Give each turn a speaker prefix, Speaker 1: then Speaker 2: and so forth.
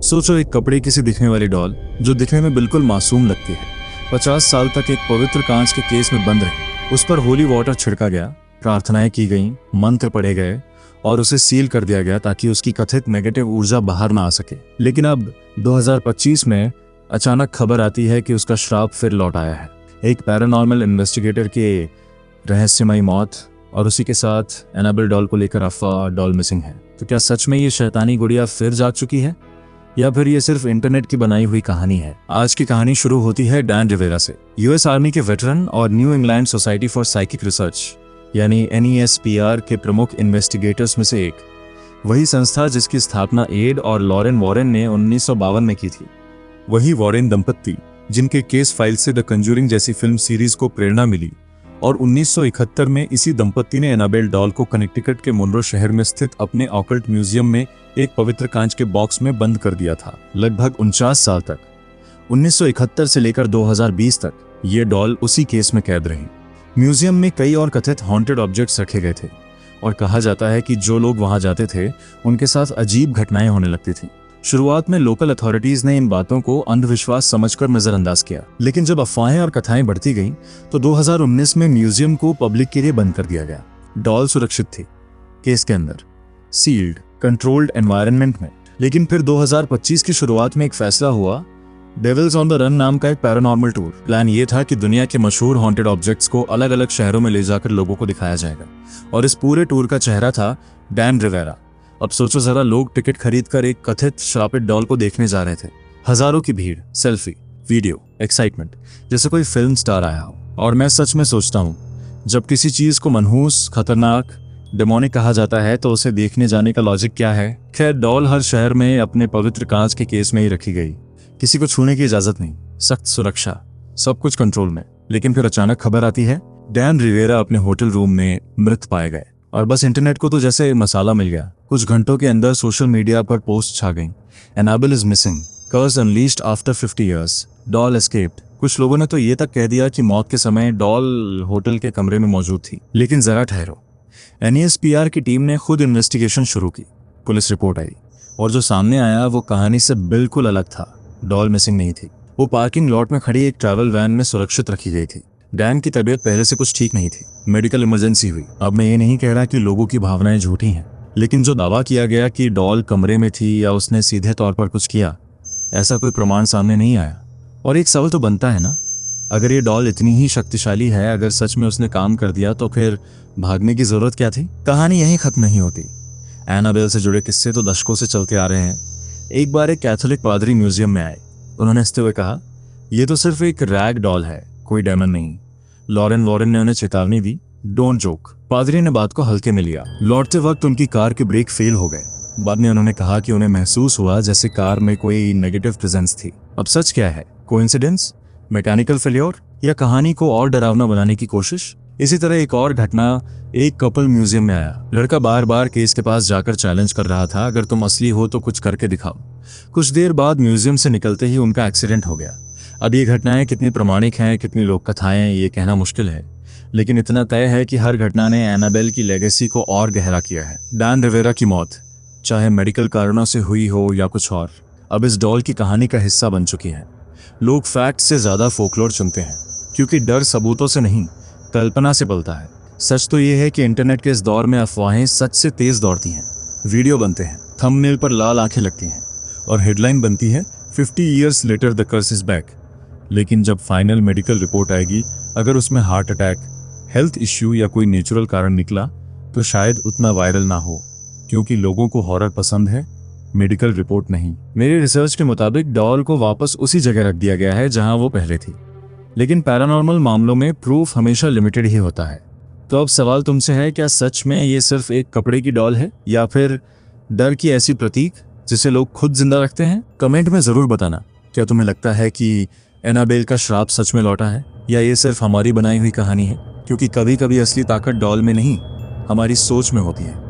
Speaker 1: सोचो, एक कपड़े की सी दिखने वाली डॉल जो दिखने में बिल्कुल मासूम लगती है, 50 साल तक एक पवित्र कांच के केस में बंद रही। उस पर होली वाटर छिड़का गया, प्रार्थनाएं की गईं, मंत्र पढ़े गए और उसे सील कर दिया गया ताकि उसकी कथित नेगेटिव ऊर्जा बाहर ना आ सके। लेकिन अब 2025 में अचानक खबर आती है कि उसका श्राप फिर लौट आया है। एक पैरानॉर्मल इन्वेस्टिगेटर की रहस्यमयी मौत और उसी के साथ एनाबेल डॉल को लेकर अफवाह, डॉल मिसिंग है। तो क्या सच में ये शैतानी गुड़िया फिर जाग चुकी है या फिर ये सिर्फ इंटरनेट की बनाई हुई कहानी है? आज की कहानी शुरू होती है डैन रिवेरा से। यूएस आर्मी के वेटरन और new England society for psychic research यानी NESPR के प्रमुख इन्वेस्टिगेटर्स में से एक। वही संस्था जिसकी स्थापना एड और लॉरेन वॉरेन ने 1952 में की थी। वही वॉरेन दंपत्ति जिनके केस फाइल से द कंजूरिंग जैसी फिल्म सीरीज को प्रेरणा मिली और 1971 में इसी दंपत्ति ने एनाबेल डॉल को कनेक्टिकट के मोनरो शहर में स्थित अपने ऑकल्ट म्यूजियम में एक पवित्र कांच के बॉक्स में बंद कर दिया था। लगभग 49 साल तक, 1971 से लेकर 2020 तक, ये डॉल उसी केस में कैद रही। म्यूजियम में कई और कथित हॉन्टेड ऑब्जेक्ट्स रखे गए थे और कहा जाता है कि जो लोग वहां जाते थे उनके साथ अजीब घटनाएं होने लगती थी। शुरुआत में लोकल अथॉरिटीज ने इन बातों को अंधविश्वास समझकर नजरअंदाज किया, लेकिन जब अफवाहें और कथाएं बढ़ती गईं तो 2019 में म्यूजियम को पब्लिक के लिए बंद कर दिया गया। डॉल सुरक्षित थी केस के अंदर, सील्ड, कंट्रोल्ड एनवायरनमेंट में। लेकिन फिर 2025 की शुरुआत में एक फैसला हुआ। डेविल्स ऑन द रन नाम का एक पैरानॉर्मल टूर। प्लान ये था कि दुनिया के मशहूर हॉन्टेड ऑब्जेक्ट्स को अलग अलग शहरों में ले जाकर लोगों को दिखाया जाएगा और इस पूरे टूर का चेहरा था डैन रिवेरा। अब सोचो जरा, लोग टिकट खरीदकर एक कथित श्रापित डॉल को देखने जा रहे थे। हजारों की भीड़, सेल्फी, वीडियो, एक्साइटमेंट, जैसे कोई फिल्म स्टार आया हो। और मैं सच में सोचता हूँ, जब किसी चीज को मनहूस, खतरनाक, डेमोनिक कहा जाता है तो उसे देखने जाने का लॉजिक क्या है? खैर, डॉल हर शहर में अपने पवित्र कांच के केस में ही रखी गई। किसी को छूने की इजाजत नहीं, सख्त सुरक्षा, सब कुछ कंट्रोल में। लेकिन फिर अचानक खबर आती है, डैन रिवेरा अपने होटल रूम में मृत पाए गए। और बस इंटरनेट को तो जैसे मसाला मिल गया। कुछ घंटों के अंदर सोशल मीडिया पर पोस्ट छा गईं। Annabelle is missing, curse unleashed after 50 years, doll escaped. कुछ लोगों ने तो ये तक कह दिया कि मौत के समय डॉल होटल के कमरे में मौजूद थी। लेकिन जरा ठहरो, NESPR की टीम ने खुद इन्वेस्टिगेशन शुरू की। पुलिस रिपोर्ट आई और जो सामने आया वो कहानी से बिल्कुल अलग था। डॉल मिसिंग नहीं थी, वो पार्किंग लॉट में खड़ी एक ट्रैवल वैन में सुरक्षित रखी गई थी। डैन की तबीयत पहले से कुछ ठीक नहीं थी, मेडिकल इमरजेंसी हुई। अब मैं ये नहीं कह रहा कि लोगों की भावनाएं झूठी हैं, लेकिन जो दावा किया गया कि डॉल कमरे में थी या उसने सीधे तौर पर कुछ किया, ऐसा कोई प्रमाण सामने नहीं आया। और एक सवाल तो बनता है ना, अगर ये डॉल इतनी ही शक्तिशाली है, अगर सच में उसने काम कर दिया तो फिर भागने की जरूरत क्या थी? कहानी यहीं खत्म नहीं होती। एनाबेल से जुड़े किस्से तो दशकों से चलते आ रहे हैं। एक बार एक कैथोलिक पादरी म्यूजियम में आए। उन्होंने हंसते हुए कहा, यह तो सिर्फ एक रैग डॉल है, कोई डेमन नहीं। लॉरेन वॉरेन ने उन्हें चेतावनी दी, डोंट जोक। पादरी ने बात को हल्के में लिया। लौटते वक्त उनकी कार के ब्रेक फेल हो गए। बाद में उन्होंने कहा कि उन्हें महसूस हुआ जैसे कार में कोई नेगेटिव प्रेजेंस थी। अब सच क्या है? कोइंसिडेंस, मैकेनिकल फेलियर या कहानी को और डरावना बनाने की कोशिश? इसी तरह एक और घटना, एक कपल म्यूजियम में आया। लड़का बार बार केस के पास जाकर चैलेंज कर रहा था, अगर तुम असली हो तो कुछ करके दिखाओ। कुछ देर बाद म्यूजियम से निकलते ही उनका एक्सीडेंट हो गया। अब ये घटनाएं कितनी प्रामाणिक हैं, कितनी लोक कथाएं, ये कहना मुश्किल है, लेकिन इतना तय है कि हर घटना ने एनाबेल की लेगेसी को और गहरा किया है। डैन रिवेरा की मौत, चाहे मेडिकल कारणों से हुई हो या कुछ और, अब इस डॉल की कहानी का हिस्सा बन चुकी है। लोग फैक्ट से ज्यादा फोकलोर चुनते हैं क्योंकि डर सबूतों से नहीं, कल्पना से पलता है। सच तो ये है कि इंटरनेट के इस दौर में अफवाहें सच से तेज दौड़ती हैं। वीडियो बनते हैं, थंबनेल पर लाल आंखें लगती हैं और हेडलाइन बनती है 50 years later the curse is back। लेकिन जब फाइनल मेडिकल रिपोर्ट आएगी, अगर उसमें हार्ट अटैक, हेल्थ इश्यू या कोई नेचुरल कारण निकला तो शायद उतना वायरल ना हो, क्योंकि लोगों को हॉरर पसंद है, मेडिकल रिपोर्ट नहीं। मेरे रिसर्च के मुताबिक डॉल को वापस उसी जगह रख दिया गया है जहां वो पहले थी। लेकिन पैरानॉर्मल मामलों में प्रूफ हमेशा लिमिटेड ही होता है। तो अब सवाल तुमसे है, क्या सच में ये सिर्फ एक कपड़े की डॉल है या फिर डर की ऐसी प्रतीक जिसे लोग खुद जिंदा रखते हैं? कमेंट में जरूर बताना, क्या तुम्हें लगता है कि एनाबेल का श्राप सच में लौटा है या ये सिर्फ हमारी बनाई हुई कहानी है? क्योंकि कभी कभी असली ताकत डॉल में नहीं, हमारी सोच में होती है।